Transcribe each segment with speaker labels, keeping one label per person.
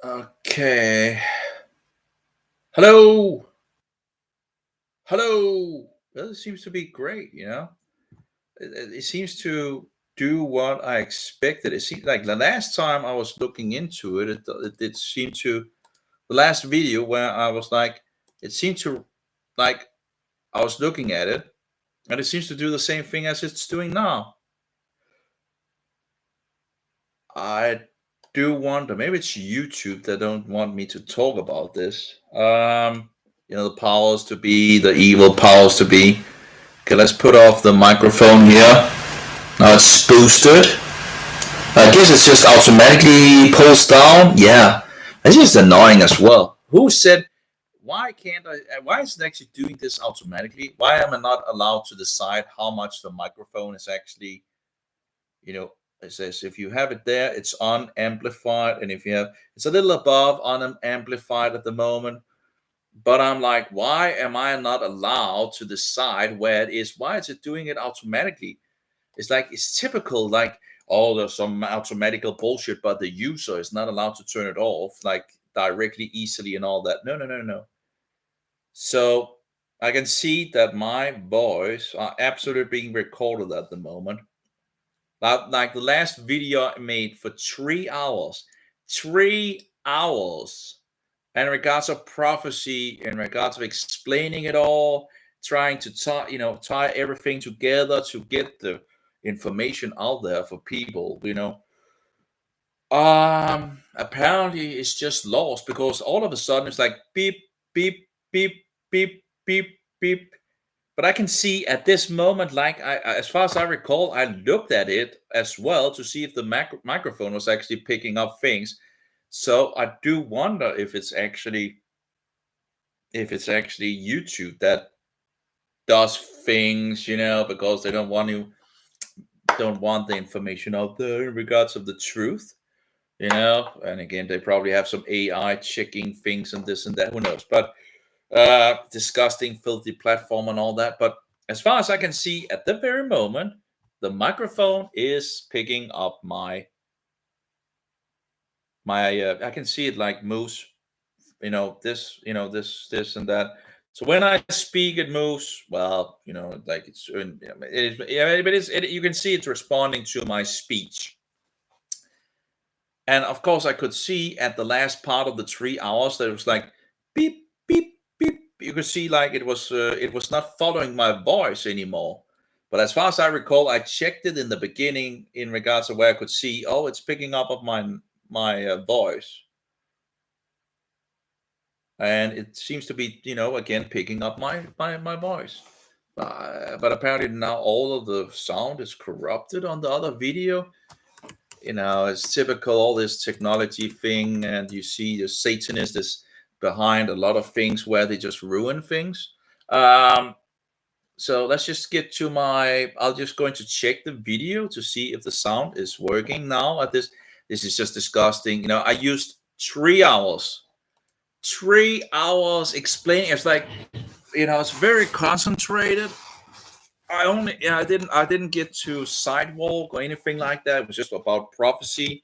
Speaker 1: Okay. Hello. Hello. Well, it seems to be great, It seems to do what I expected. It seems like the last time I was looking into it, it seemed to, the last video where I was like, it seemed to, like, I was looking at it, and it seems to do the same thing as it's doing now. I do wonder, maybe it's YouTube that don't want me to talk about this. The powers to be, the evil powers to be. Okay, let's put off the microphone here. Now it's boosted. I guess it's just automatically pulls down. Yeah, it's just annoying as well. Who said, why can't I? Why is it actually doing this automatically? Why am I not allowed to decide how much the microphone is actually, it says if you have it there, it's on amplified, and if you have, it's a little above on amplified at the moment. But I'm like, why am I not allowed to decide where it is? Why is it doing it automatically? It's like it's typical, like, oh, there's some automatical bullshit, but the user is not allowed to turn it off, like directly, easily, and all that. No, no, no, no. So I can see that my voice are absolutely being recorded at the moment. Like the last video I made for 3 hours, 3 hours, in regards of prophecy, in regards of explaining it all, trying to tie everything together to get the information out there for people. Apparently it's just lost because all of a sudden it's like beep, beep, beep, beep, beep, beep. But I can see at this moment, like, as far as I recall, I looked at it as well to see if the microphone was actually picking up things. So I do wonder if it's actually YouTube that does things, because they don't want the information out there in regards of the truth. And again, they probably have some AI checking things and this and that, who knows. But disgusting, filthy platform and all that. But as far as I can see at the very moment, the microphone is picking up my I can see it like moves, this and that. So when I speak, it moves. Well, like you can see it's responding to my speech. And of course, I could see at the last part of the 3 hours that it was like beep, beep, beep. You could see like it was not following my voice anymore. But as far as I recall, I checked it in the beginning in regards to where I could see, oh, it's picking up of my voice, and it seems to be, again, picking up my voice. But apparently now all of the sound is corrupted on the other video. It's typical, all this technology thing, and you see the Satanist is behind a lot of things where they just ruin things. So let's just get to I'll just going to check the video to see if the sound is working now at this. This is just disgusting. I used 3 hours, 3 hours explaining. It's like, it's very concentrated. I didn't get to sidewalk or anything like that. It was just about prophecy.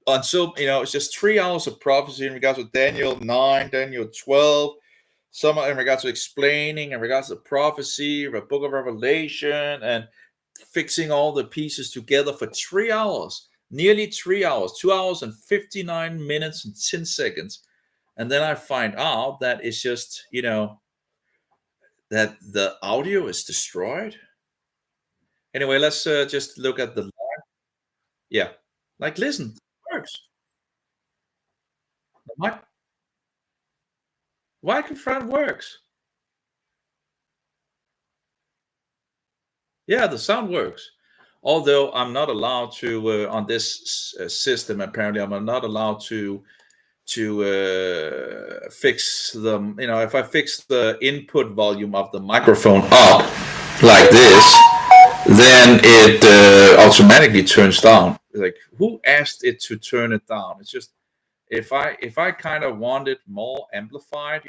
Speaker 1: Until, it's just 3 hours of prophecy in regards to Daniel 9, Daniel 12, some in regards to explaining, in regards to prophecy, the book of Revelation, and fixing all the pieces together for 3 hours, nearly 3 hours, 2 hours and 59 minutes and 10 seconds. And then I find out that it's just, that the audio is destroyed. Anyway, let's just look at the, yeah, like, listen, it works. The microphone works. Yeah, the sound works. Although I'm not allowed to, on this system, apparently I'm not allowed to fix the, if I fix the input volume of the microphone up like this, then it automatically turns down. Like, who asked it to turn it down? It's just, if I kind of want it more amplified,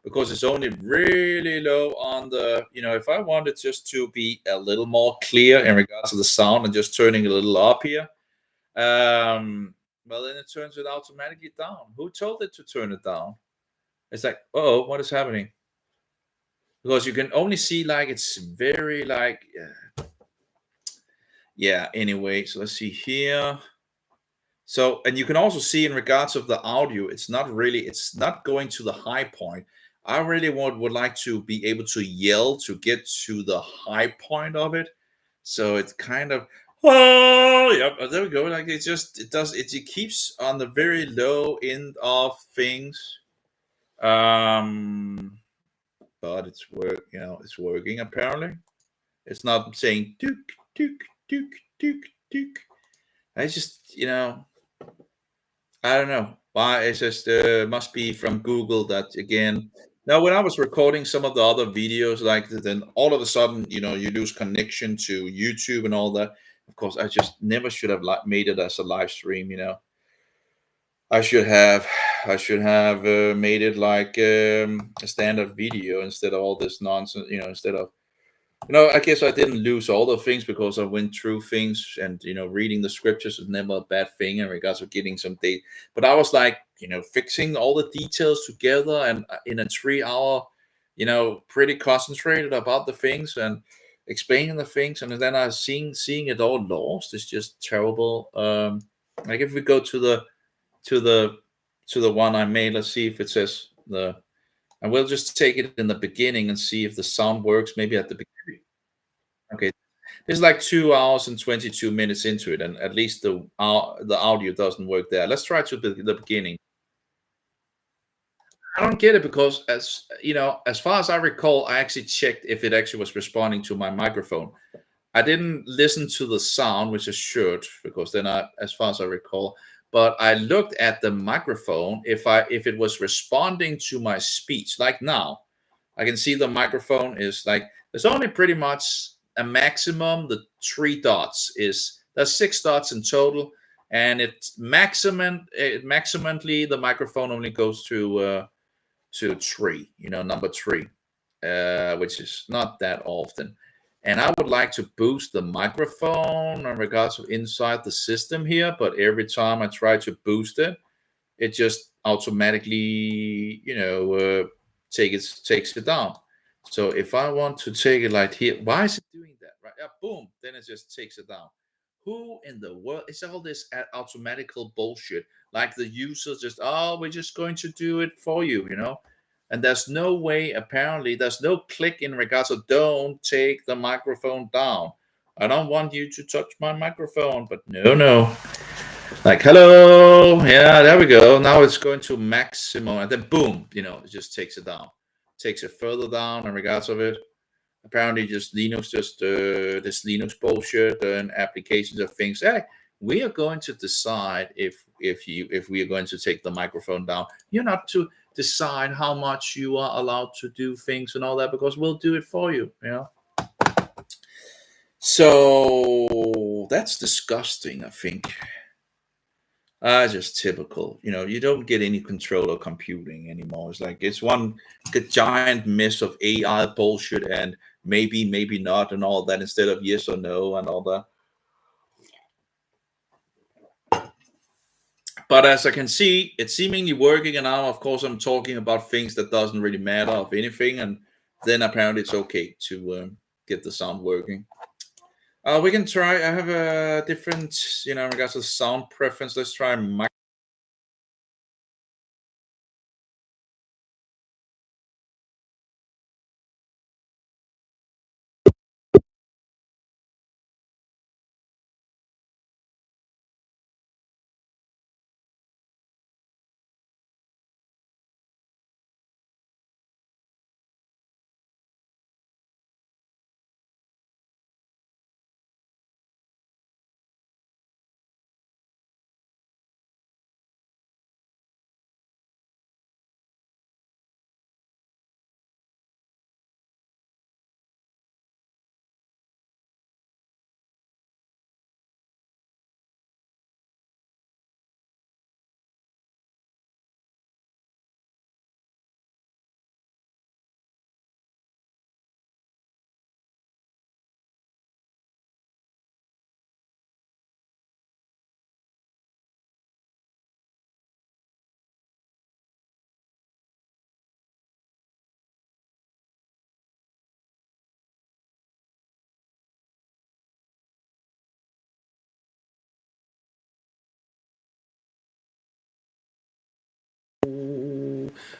Speaker 1: because it's only really low on the, if I want it just to be a little more clear in regards to the sound and just turning a little up here, um Well, then it turns it automatically down. Who told it to turn it down? It's like, oh, what is happening? Because you can only see like it's very like, yeah. Anyway, so let's see here. So, and you can also see in regards of the audio, it's not going to the high point. I really would like to be able to yell to get to the high point of it. So it's kind of, oh, yep, there we go. Like it keeps on the very low end of things. Um, but it's working apparently. It's not saying duke, duke, duke, duke, duke. I just, I don't know why. It's just must be from Google that again. Now, when I was recording some of the other videos, like then all of a sudden, you lose connection to YouTube and all that. Of course, I just never should have made it as a live stream. I should have, I should have made it like a standard video instead of all this nonsense. Instead of I guess I didn't lose all the things because I went through things, and reading the scriptures is never a bad thing in regards of getting some date. But I was like, fixing all the details together, and in a 3 hour, pretty concentrated about the things and explaining the things, and then I seeing it all lost is just terrible. Like if we go to the to the one I made, let's see if it says and we'll just take it in the beginning and see if the sound works. Maybe at the beginning. Okay, it's like 2 hours and 22 minutes into it, and at least the audio doesn't work there. Let's try to the beginning. I don't get it because as far as I recall, I actually checked if it actually was responding to my microphone. I didn't listen to the sound, which I should, because then as far as I recall, but I looked at the microphone if it was responding to my speech. Like now, I can see the microphone is like there's only pretty much a maximum. The three dots there's six dots in total, and maximally the microphone only goes to three. Number three, which is not that often. And I would like to boost the microphone in regards to inside the system here, but every time I try to boost it, it just automatically takes it down. So if I want to take it like here, why is it doing that? Right, yeah, boom, then it just takes it down. Who in the world is all this automatical bullshit? Like the user just, oh, we're just going to do it for you. And there's no way, apparently there's no click in regards of don't take the microphone down. I don't want you to touch my microphone, but no. Like, hello, yeah, there we go. Now it's going to maximum, and then boom, it just takes it down, takes it further down in regards of it. Apparently, just Linux, just this Linux bullshit and applications of things. Hey, we are going to decide if we are going to take the microphone down. You're not to decide how much you are allowed to do things and all that because we'll do it for you. So that's disgusting, I think. Just typical. You don't get any control of computing anymore. It's like it's one giant mess of AI bullshit and maybe not, and all that instead of yes or no and all that. But as I can see, it's seemingly working, and now, of course, I'm talking about things that doesn't really matter of anything, and then apparently it's okay to get the sound working. We can try. I have a different, in regards to sound preference. Let's try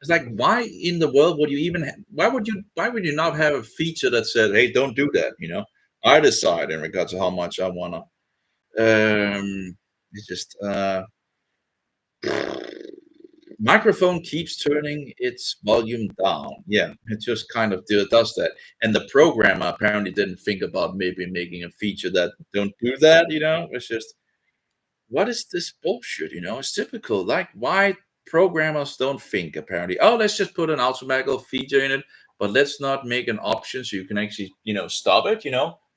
Speaker 1: It's like, why in the world would you even why would you not have a feature that said, "Hey, don't do that," you know? I decide in regards to how much I wanna. It's just, microphone keeps turning its volume down. Yeah, it just kind of does that. And the programmer apparently didn't think about maybe making a feature that don't do that, you know? It's just, what is this bullshit, you know? It's typical. Like, why programmers don't think apparently, oh, let's just put an automatical feature in it, but let's not make an option so you can actually, stop it,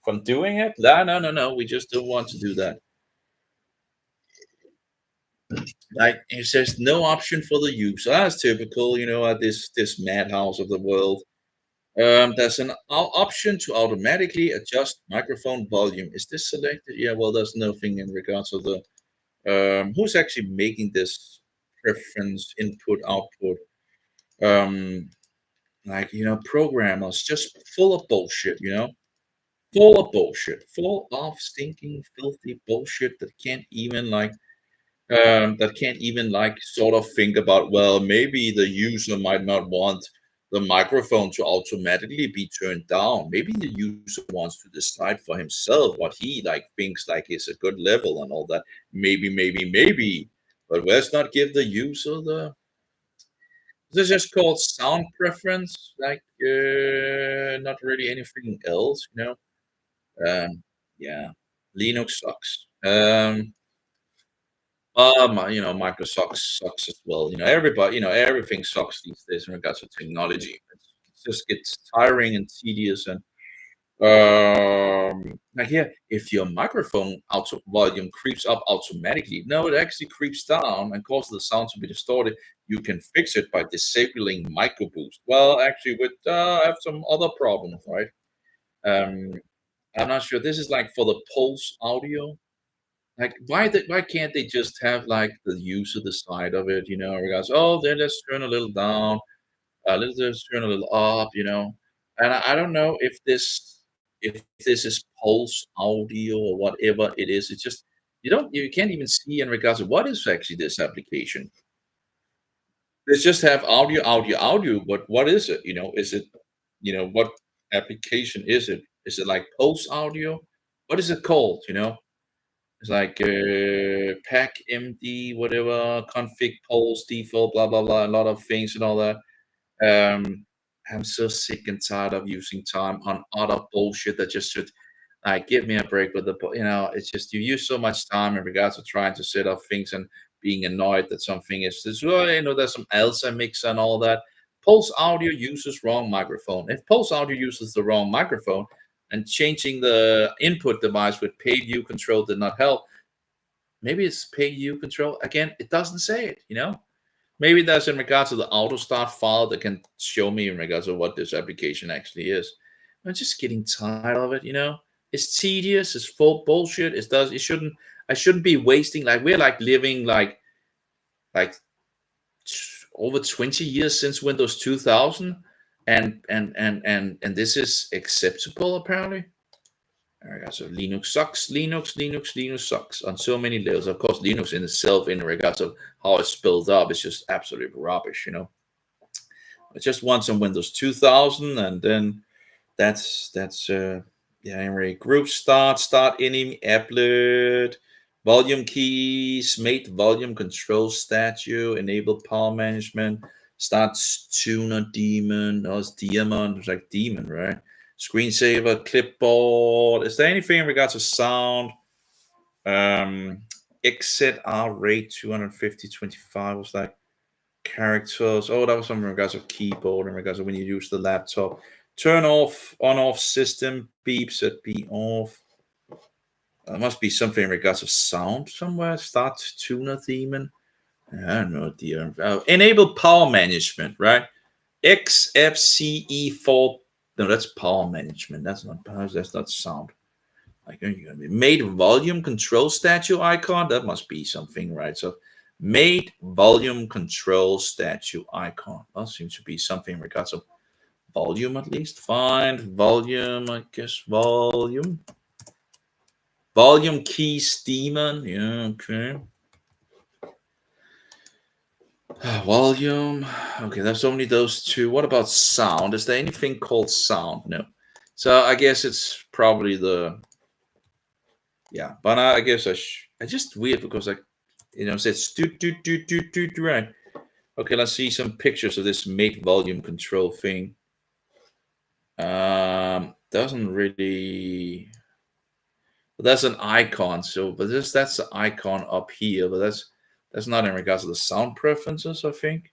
Speaker 1: from doing it. No, no, no, no. We just don't want to do that. Like it says no option for the user. That's typical, at this madhouse of the world. There's an option to automatically adjust microphone volume. Is this selected? Yeah, well, there's nothing in regards to the who's actually making this preference input output. Um, programmers just full of bullshit. Full of bullshit, full of stinking, filthy bullshit that can't even like sort of think about, well, maybe the user might not want the microphone to automatically be turned down. Maybe the user wants to decide for himself what he like thinks like is a good level and all that. Maybe. But let's not give the user the this is just called sound preference, like not really anything else, yeah. Linux sucks. Microsoft sucks as well. Everybody, everything sucks these days in regards to technology. It just gets tiring and tedious. And like here, if your microphone auto volume creeps up automatically, no, it actually creeps down and causes the sound to be distorted. You can fix it by disabling micro boost. Well, actually, with I have some other problems, right? Um, I'm not sure. This is like for the pulse audio. Like, why can't they just have, like, the user decide of it, regards, "Oh, then let's turn a little down, let's just turn a little up," you know? And I don't know if this is pulse audio or whatever it is. It's just you can't even see in regards to what is actually this application. Let's just have audio, but what is it, Is it what application is it? Is it like pulse audio? What is it called, It's like pack MD, whatever, config polls, default, blah blah blah, a lot of things and all that. Um, I'm so sick and tired of using time on other bullshit that just should like give me a break with it's just you use so much time in regards to trying to set up things and being annoyed that something is this, well, there's some Elsa mix and all that. Pulse audio uses wrong microphone. If Pulse audio uses the wrong microphone and changing the input device with paid view control did not help, maybe it's paid view control. Again, it doesn't say it. Maybe that's in regards to the auto start file that can show me in regards to what this application actually is. I'm just getting tired of it. It's tedious, it's full bullshit. I shouldn't be wasting like we're like living like over 20 years since Windows 2000 and this is acceptable apparently. Alright, so Linux sucks. Linux sucks on so many levels. Of course, Linux in itself, in regards of how it's built up, is just absolutely rubbish. I just want some Windows 2000, and then that's yeah. Anyway, group start any applet, volume keys, mate volume control statue, enable power management, start tuner daemon. Oh, it's daemon. It's like demon, right? Screensaver, clipboard. Is there anything in regards to sound? Exit R rate 250/25 was like characters. Oh, that was some in regards of keyboard, in regards of when you use the laptop. Turn off, on off system, beeps at be off. There must be something in regards of sound somewhere. Start tuner theming. I don't know, dear. Enable power management, right? XFCE4. No, that's power management. That's not power. That's not sound. Like, you're gonna be made volume control statue icon. That must be something, right? So, made volume control statue icon. That seems to be something in regards of volume, at least. Find volume. I guess volume. Volume keys demon. Yeah. Okay. Volume. Okay, there's only those two. What about sound? Is there anything called sound? No. So I guess it's probably the yeah. But I guess I just weird because it says do right. Okay, let's see some pictures of this mate volume control thing. Doesn't really. But that's an icon. So, but that's the icon up here. But that's not in regards to the sound preferences. I think.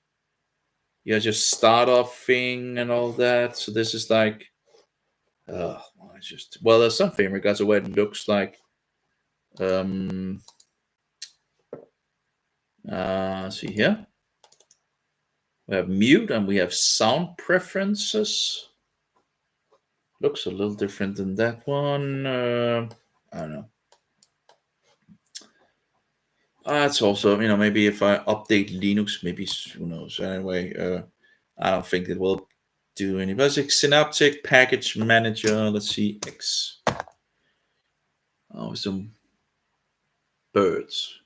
Speaker 1: Yeah, just start off thing and all that. So this is like, well, it's just there's something in regards to what it looks like. Um, see here, we have mute and we have sound preferences. Looks a little different than that one. I don't know. It's also, maybe if I update Linux, maybe who knows. Anyway, I don't think it will do any. Basic Synaptic Package Manager. Let's see X. Oh, some birds.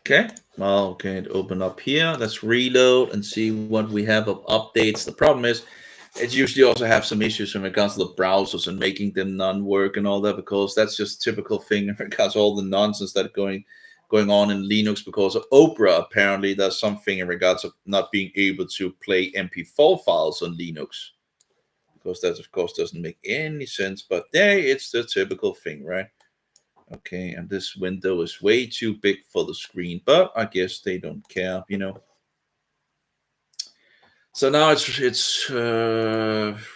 Speaker 1: Okay. Well, okay, it open up here. Let's reload and see what we have of updates. The problem is it usually also have some issues in regards to the browsers and making them non-work and all that, because that's just typical thing in regards to all the nonsense that going on in Linux because of Opera. Apparently, there's something in regards of not being able to play MP4 files on Linux, because that of course doesn't make any sense. But hey, it's the typical thing, right? Okay, and this window is way too big for the screen, but I guess they don't care. So now it's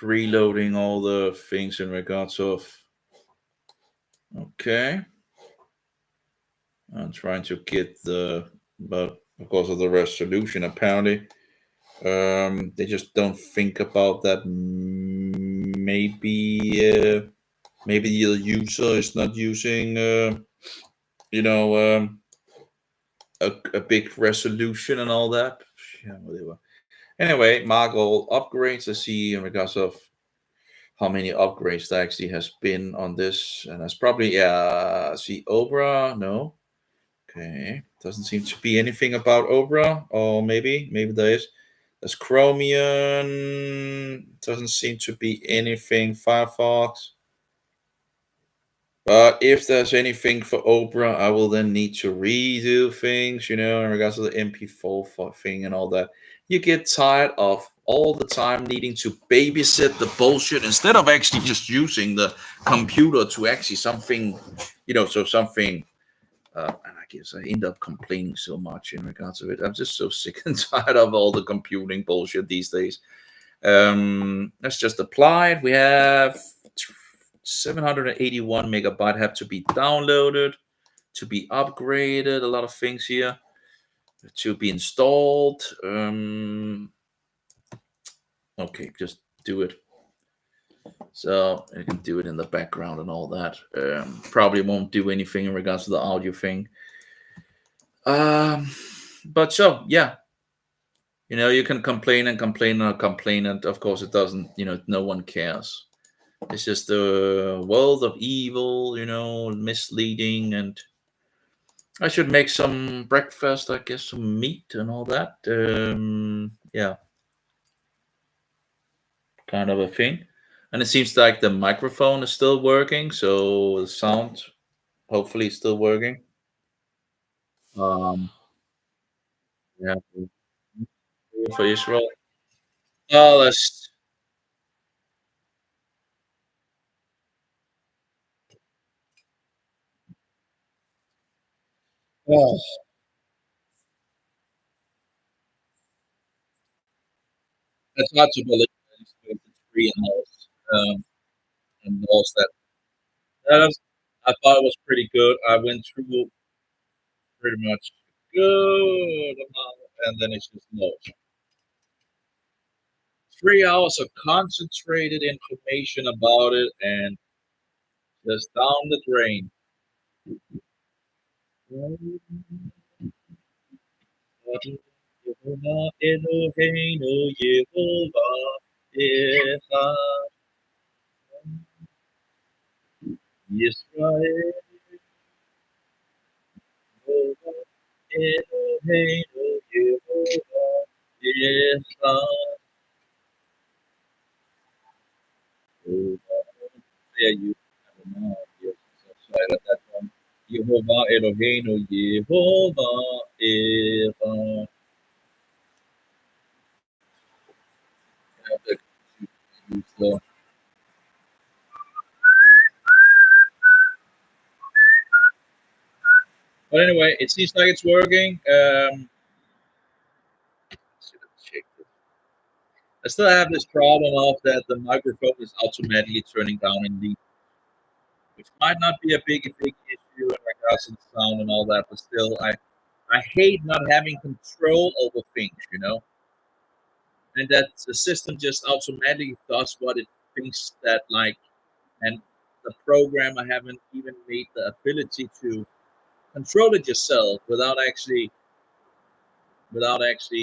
Speaker 1: reloading all the things in regards of. Okay, I'm trying to get but because of the resolution, apparently, they just don't think about that. Maybe the user is not using, you know, a big resolution and all that. Yeah, whatever. Anyway, my goal upgrades. I see in regards of how many upgrades there actually has been on this, and that's probably see Opera. No, okay, doesn't seem to be anything about Opera, or maybe there is. There's Chromium. Doesn't seem to be anything. Firefox. But if there's anything for Opera, I will then need to redo things, in regards to the MP4 thing and all that. You get tired of all the time needing to babysit the bullshit instead of actually just using the computer to actually something, so something. And I guess I end up complaining so much in regards to it. I'm just so sick and tired of all the computing bullshit these days. Let's just apply it. We have 781 megabyte have to be downloaded, to be upgraded. A lot of things here to be installed. Okay, just do it. So I can do it in the background and all that. Probably won't do anything in regards to the audio thing. But so yeah, you can complain and complain and complain, and of course it doesn't. No one cares. It's just a world of evil, misleading, and I should make some breakfast, I guess, some meat and all that. Yeah, kind of a thing. And it seems like the microphone is still working, so the sound hopefully is still working. Um, yeah, for Israel. Oh, oh, it's hard to believe that it's going to three and lost that. Was, I thought it was pretty good. I went through pretty much good amount, and then it's just lost. 3 hours of concentrated information about it, and just down the drain. Eloheinu Yehovah Echad Yisrael. Eloheinu Yehovah Echad. There you have it. Sorry about that one. Yehovah Eloheinu Yehovah Echad. So, but anyway, it seems like it's working. Should have checked it. I still have this problem of that the microphone is automatically turning down in the, which might not be a big issue in regards to the sound and all that, but still, I hate not having control over things, and that the system just automatically does what it thinks that like, and the program I haven't even made the ability to control it yourself without actually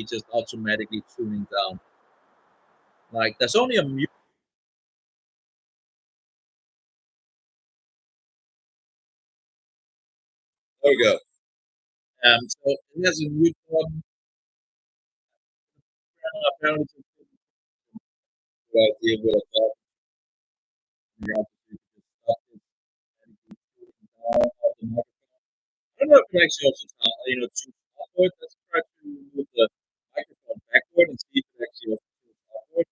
Speaker 1: just automatically tuning down. Like there's only a mute. There we go. So it has a mute button. Apparently, it's a good idea with a button. You have to just stop it and keep tuning down of the microphone. I don't know if it actually also choose upward. Let's try to move the microphone backward and see if it actually also chooses upward.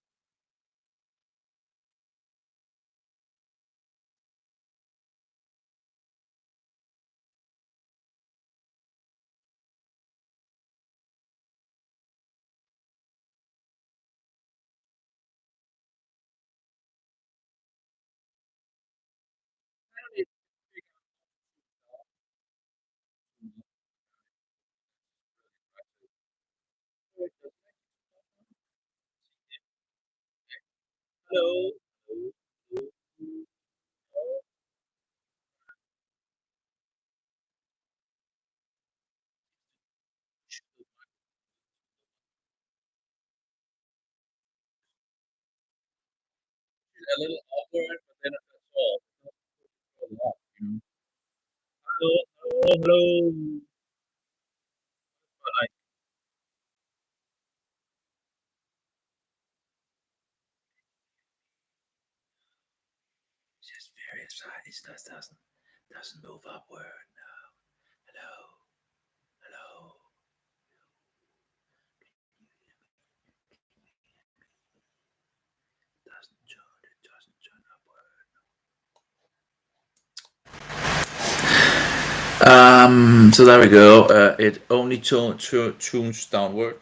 Speaker 1: I don't need to figure out hello, hello, hello, hello. A little upward, but then that's all. It's not really hello, hello, hello. But like, it's just very side. It doesn't move upward. No. Hello, hello. It doesn't turn upward. So there we go. It only tunes downward.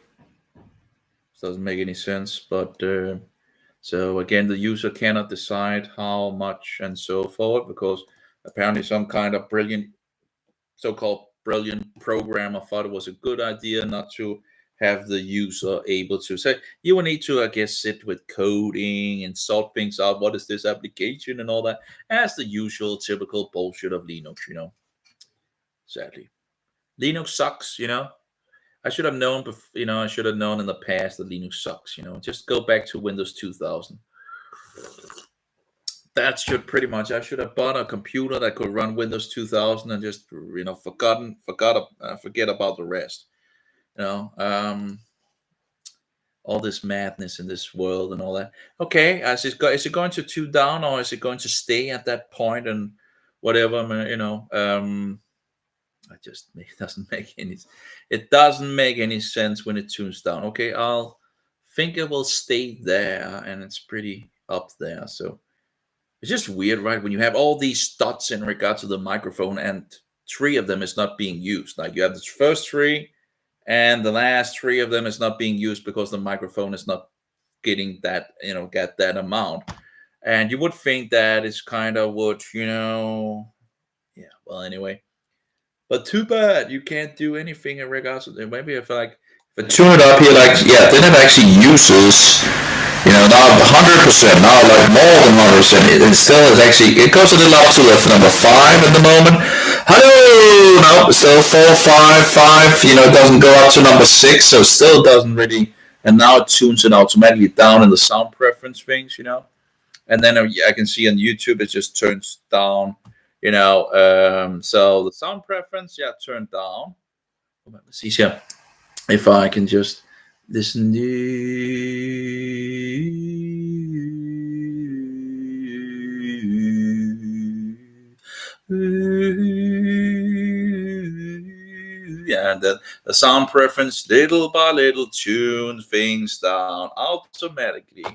Speaker 1: Doesn't make any sense. But so again, the user cannot decide how much and so forth because apparently some kind of brilliant, so-called brilliant programmer thought it was a good idea not to have the user able to say you will need to, I guess, sit with coding and sort things out. What is this application and all that? As the usual typical bullshit of Linux. Sadly, Linux sucks. I should have known, I should have known in the past that Linux sucks. Just go back to Windows 2000. That should pretty much. I should have bought a computer that could run Windows 2000 and just, forget about the rest. You know, all this madness in this world and all that. Okay, is it going to tune down or is it going to stay at that point and whatever? I just it doesn't make any sense when it tunes down. Okay, I'll think it will stay there, and it's pretty up there. So it's just weird, right? When you have all these dots in regard to the microphone, and three of them is not being used. Like you have the first three, and the last three of them is not being used because the microphone is not getting that, get that amount. And you would think that is kind of yeah. Well, anyway, but too bad you can't do anything in regards to it. Maybe if I tune it up here, like yeah, then it actually uses, now 100%, now like more than 100%. It still is actually, it goes a little up to number five at the moment. Hello, no, still 4, 5, 5. It doesn't go up to number six, so it still doesn't really. And now it tunes it automatically down in the sound preference things. And then I can see on YouTube it just turns down. So the sound preference, yeah, turned down. Let's see here if I can just listen. Yeah, and then the sound preference, little by little, tune things down automatically.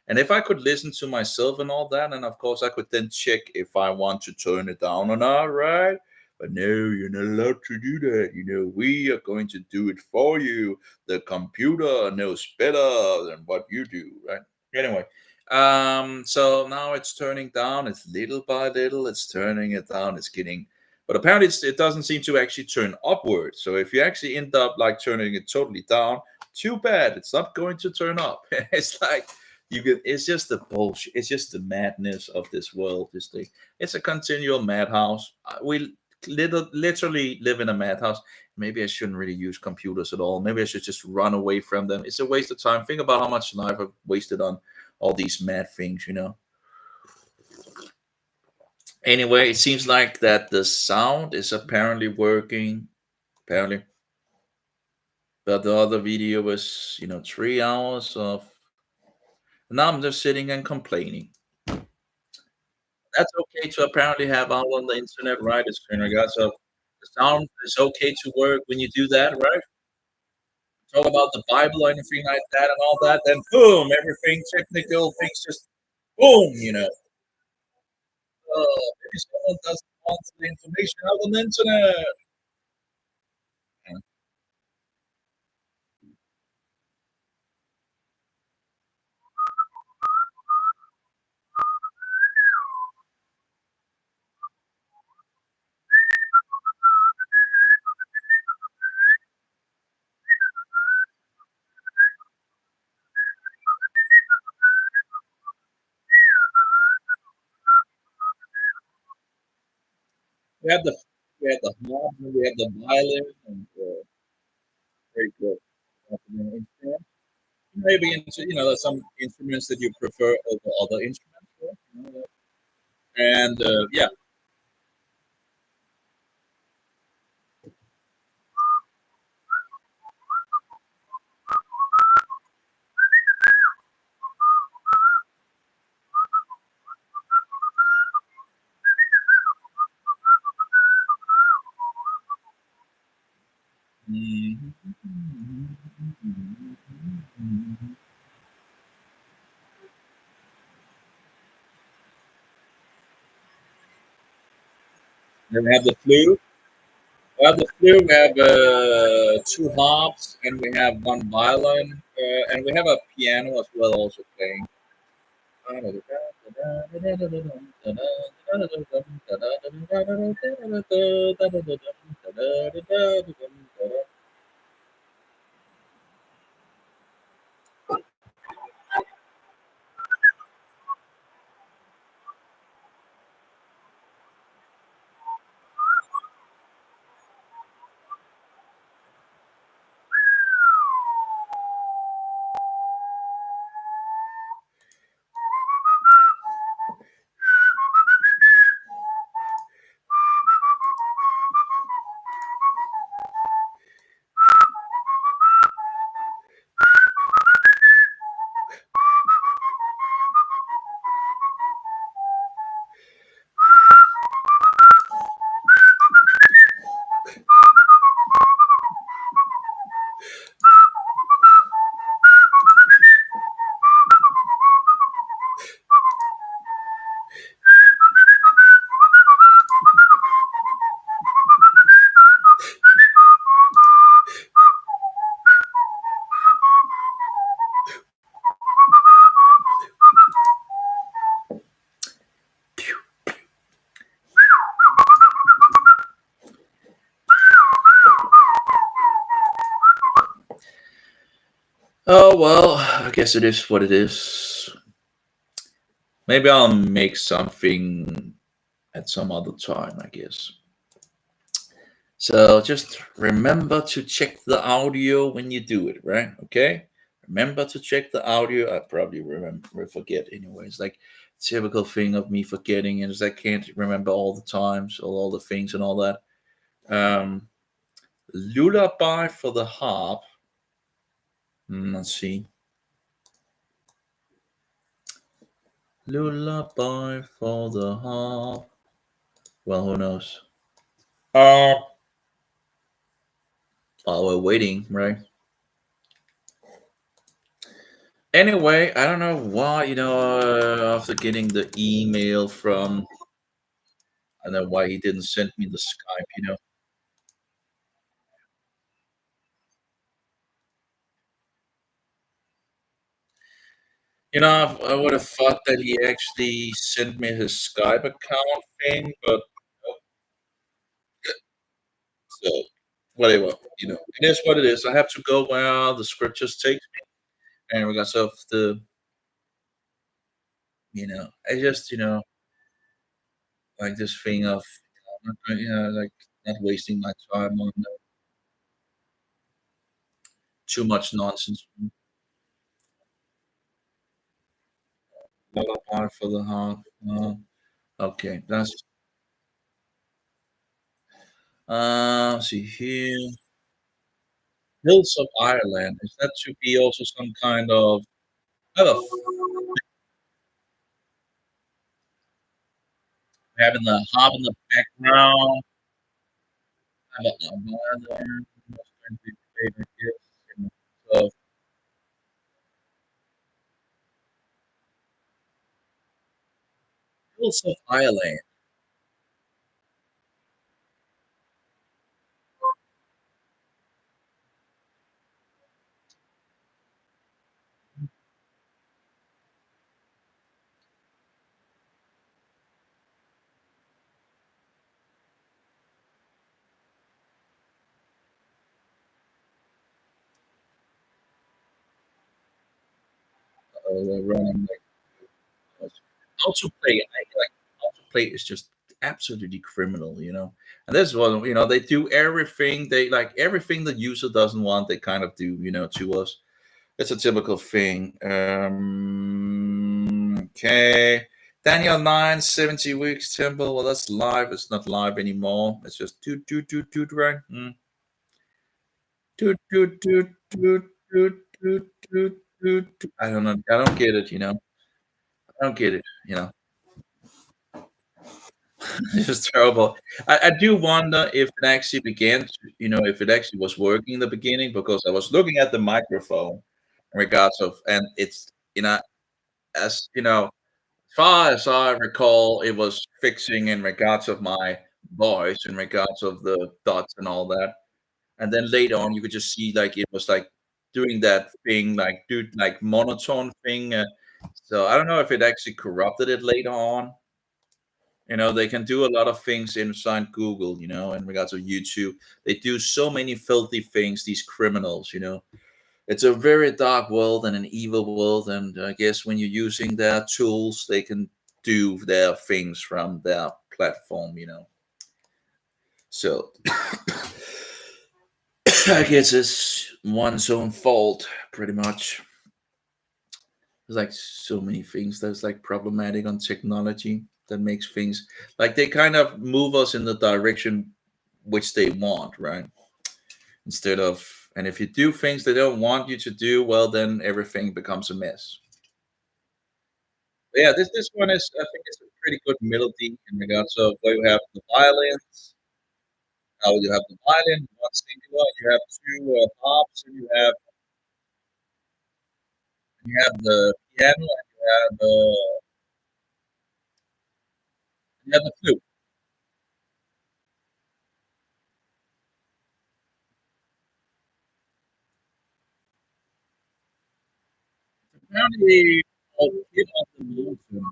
Speaker 1: And if I could listen to myself and all that, and of course I could then check if I want to turn it down or not, right? But no, you're not allowed to do that. We are going to do it for you. The computer knows better than what you do, right? Anyway, so now it's turning down. It's little by little. It's turning it down. It's getting, but apparently it doesn't seem to actually turn upward. So if you actually end up like turning it totally down, too bad. It's not going to turn up. It's like you get. It's just the bullshit. It's just the madness of this world. It's a continual madhouse. We literally live in a madhouse. Maybe I shouldn't really use computers at all. Maybe I should just run away from them. It's a waste of time. Think about how much life I've wasted on all these mad things. Anyway, it seems like that the sound is apparently working. Apparently, but the other video was 3 hours of. Now I'm just sitting and complaining. That's okay to apparently have all on the internet, right? It's in regards of the sound is okay to work when you do that, right? Talk about the Bible or anything like that and all that, then boom, everything technical things just boom. Maybe someone doesn't want the information out on the internet. Yeah. We have the we have the harp and we have the violin and very good. Instrument. Maybe there's some instruments that you prefer over other instruments, right? And yeah. Mhm. Then we have the flute. We have the flute. We have two harps, and we have one violin, and we have a piano as well, also playing. Oh well, I guess it is what it is. Maybe I'll make something at some other time, I guess. So just remember to check the audio when you do it, right? Okay. Remember to check the audio. I probably remember forget anyway. It's like typical thing of me forgetting, is I can't remember all the times, all the things and all that. Um, Lullaby for the harp. Let's see. Lullaby for the harp. Well, who knows? Uh, while we're waiting, right? Anyway, I don't know why, after getting the email from, I don't know why he didn't send me the Skype. I would have thought that he actually sent me his Skype account thing, but so whatever, it is what it is. I have to go where the scriptures take me, and regards of I just, like this thing of, I'm not like not wasting my time on too much nonsense. Lullaby for the heart. Okay, that's see here. Hills of Ireland. Is that to be also some kind of I have a having the harp in the background, have a violin, trying to play the gifts, so Hills of Ireland. Running like how to play. I like how to play is just absolutely criminal. And this one, they do everything. They like everything the user doesn't want. They kind of do, to us. It's a typical thing. Okay. Daniel 9, 70 weeks temple. Well, that's live. It's not live anymore. It's just toot, toot, toot, toot, right? Toot, toot, toot, toot, toot, toot, toot, toot, toot. I don't know. I don't get it. I don't get it. It's just terrible. I do wonder if it actually began to, if it actually was working in the beginning, because I was looking at the microphone in regards of, and it's, as far as I recall, it was fixing in regards of my voice, in regards of the dots and all that. And then later on, you could just see like it was like doing that thing, like dude, like monotone thing. So I don't know if it actually corrupted it later on. They can do a lot of things inside Google, in regards of YouTube. They do so many filthy things, these criminals. It's a very dark world and an evil world. And I guess when you're using their tools, they can do their things from their platform. So I guess it's one's own fault, pretty much. There's like so many things that's like problematic on technology that makes things like they kind of move us in the direction which they want, right? Instead of, and if you do things they don't want you to do, well, then everything becomes a mess. But yeah, this one is, I think it's a pretty good melody in regards of where you have the violins. Now you have the violin, one singular. You have two harps, and you have the piano, and you have the flute. Apparently, Kid of the Mountain.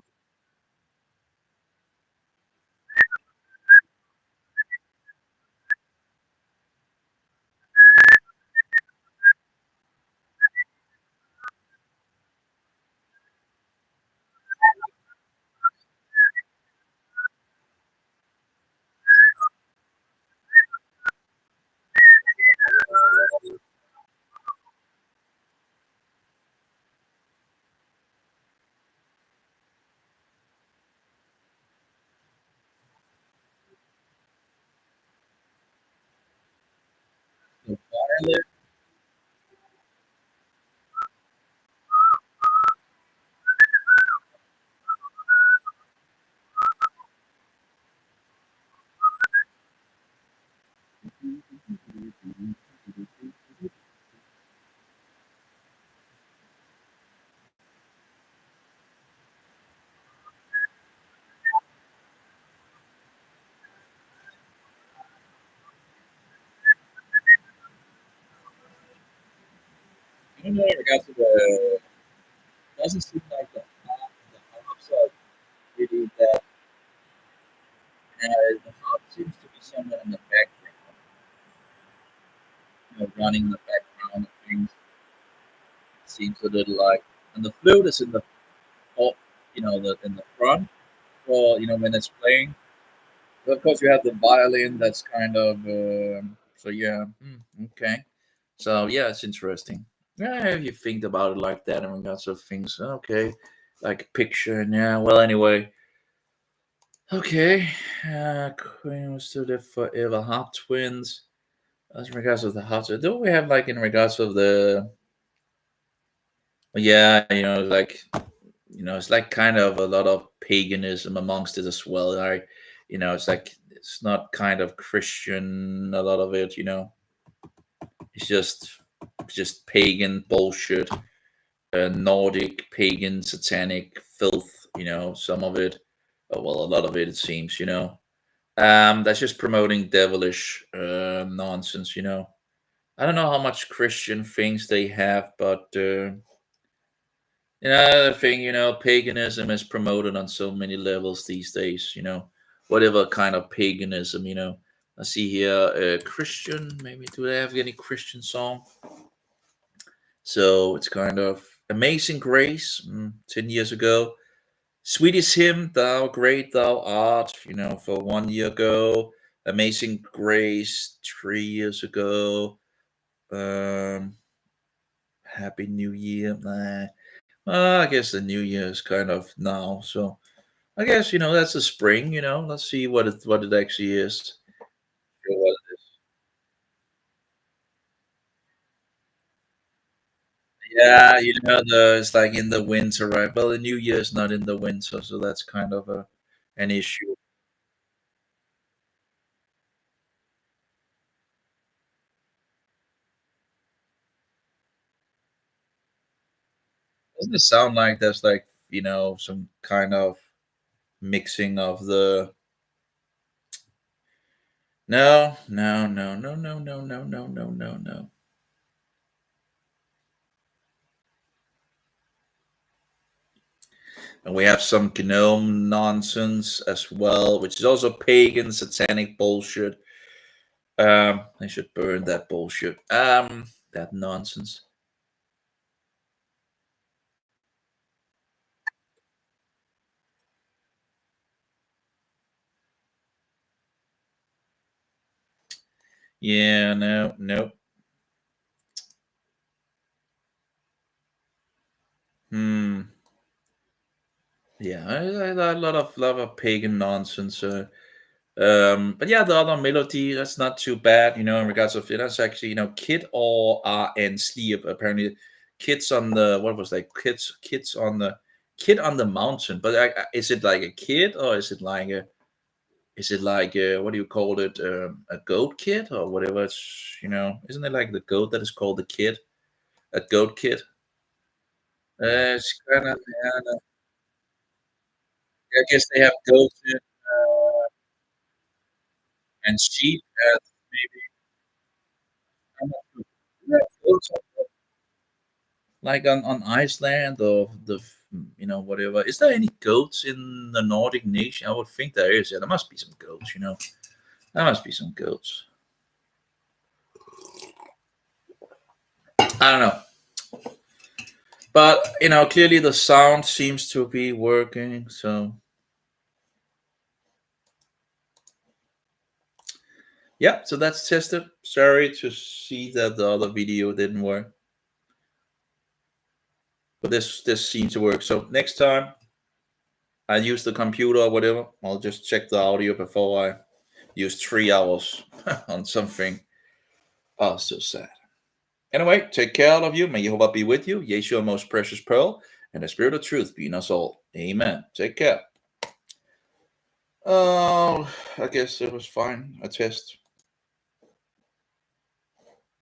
Speaker 1: The violet. I don't know in regards to the. Doesn't seem like the harps are really that. The harp seems to be somewhere in the background, running in the background of things. Seems a little like, and the flute is in the top, in the front, for when it's playing. But of course, you have the violin. That's kind of so yeah. Okay, so yeah, it's interesting. Yeah, if you think about it like that, and regards of things, okay, like a picture. Yeah. Well, anyway, okay. Queen was still there forever. Harp twins. As in regards of the harp, don't we have like in regards of the yeah, like it's like kind of a lot of paganism amongst it as well. Right? It's like it's not kind of Christian. A lot of it, it's just pagan bullshit, Nordic pagan satanic filth. Some of it, well, a lot of it, it seems. That's just promoting devilish nonsense. I don't know how much Christian things they have, but the thing, paganism is promoted on so many levels these days. Whatever kind of paganism. I see here Christian. Maybe do they have any Christian song? So it's kind of Amazing Grace, 10 years ago. Sweetest Hymn, Thou Great Thou Art, for 1 year ago. Amazing Grace, 3 years ago. Um, Happy New Year. Nah. I guess the New Year is kind of now. So I guess, that's the spring, Let's see what it actually is. Sure what it is. Yeah, it's like in the winter, right? Well, the New Year is not in the winter, so that's kind of an issue. Doesn't it sound like there's like, some kind of mixing of the no, no, no, no, no, no, no, no, no, no, no. And we have some gnome nonsense as well, which is also pagan satanic bullshit. They should burn that bullshit. That nonsense. Yeah, no, nope. Hmm. Yeah, a lot of pagan nonsense. But yeah, the other melody that's not too bad. In regards of that's actually Kid or and Sleep. Apparently, kids on the what was that? Kids on the kid on the mountain. But is it like a kid or is it like what do you call it? A goat kid or whatever? Isn't it like the goat that is called the kid? A goat kid. It's kind of yeah, I guess they have goats and sheep. Maybe I'm not sure. Yeah, goats like on Iceland or whatever. Is there any goats in the Nordic nation? I would think there is. Yeah, there must be some goats. There must be some goats. I don't know, but clearly the sound seems to be working. So yeah, so that's tested. Sorry to see that the other video didn't work, but this seems to work. So next time I use the computer or whatever, I'll just check the audio before I use 3 hours on something. Oh, so sad. Anyway, take care, all of you. May Jehovah be with you. Yeshua, most precious pearl, and the spirit of truth be in us all. Amen. Take care. Oh, I guess it was fine. A test.